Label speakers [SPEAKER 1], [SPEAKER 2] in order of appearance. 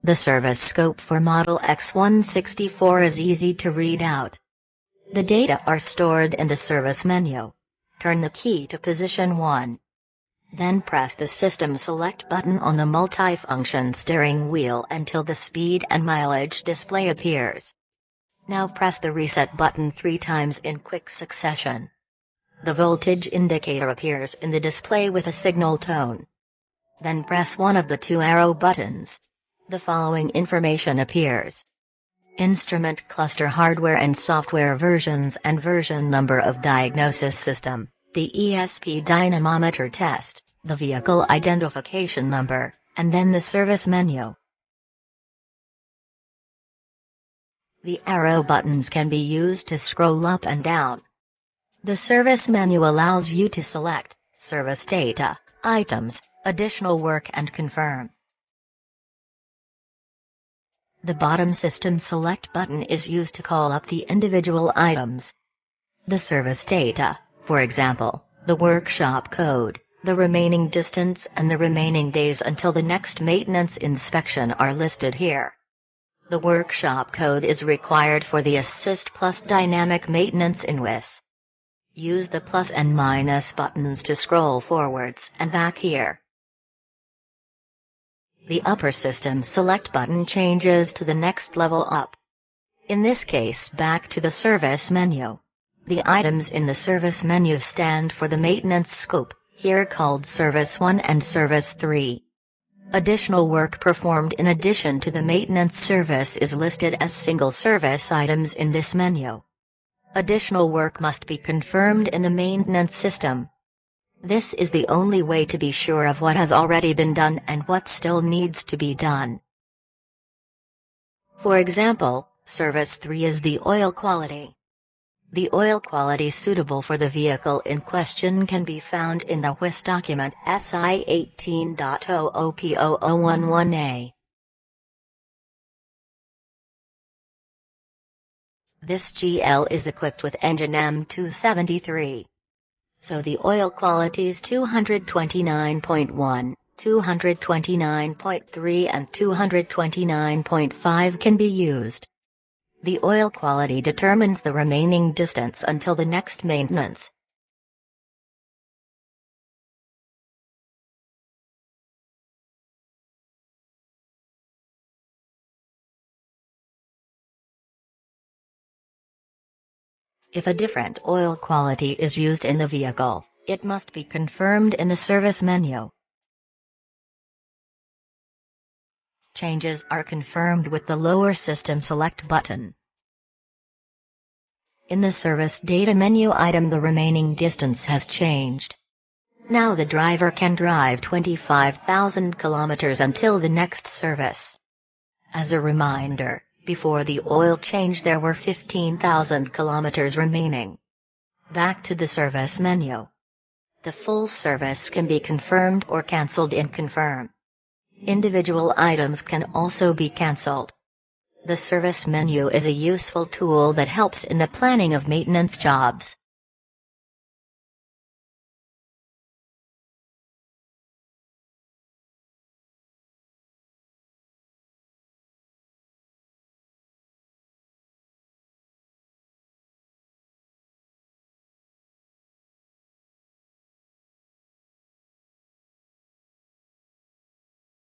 [SPEAKER 1] The service scope for model X164 is easy to read out. The data are stored in the service menu. Turn the key to position 1. Then press the System Select button on the multifunction steering wheel until the speed and mileage display appears. Now press the Reset button 3 times in quick succession. The voltage indicator appears in the display with a signal tone. Then press one of the 2 arrow buttons. The following information appears: instrument cluster hardware and software versions and version number of diagnosis system, the ESP dynamometer test, the vehicle identification number, and then the service menu. The arrow buttons can be used to scroll up and down. The service menu allows you to select service data, items, additional work and confirm. The bottom System Select button is used to call up the individual items. The service data, for example, the workshop code, the remaining distance and the remaining days until the next maintenance inspection are listed here. The workshop code is required for the ASSYST PLUS dynamic maintenance invoice. Use the plus and minus buttons to scroll forwards and back here. The upper System Select button changes to the next level up. In this case, back to the service menu. The items in the service menu stand for the maintenance scope, here called Service 1 and Service 3. Additional work performed in addition to the maintenance service is listed as single service items in this menu. Additional work must be confirmed in the maintenance system. This is the only way to be sure of what has already been done and what still needs to be done. For example, Service 3 is the oil quality. The oil quality suitable for the vehicle in question can be found in the WIS document SI 18.00P0011A. This GL is equipped with engine M273. So the oil qualities 229.1, 229.3 and 229.5 can be used. The oil quality determines the remaining distance until the next maintenance. If a different oil quality is used in the vehicle, it must be confirmed in the service menu. Changes are confirmed with the lower System Select button. In the service data menu item, the remaining distance has changed. Now the driver can drive 25,000 kilometers until the next service. As a reminder, before the oil change there were 15,000 kilometers remaining. Back to the service menu. The full service can be confirmed or cancelled in Confirm. Individual items can also be cancelled. The service menu is a useful tool that helps in the planning of maintenance jobs.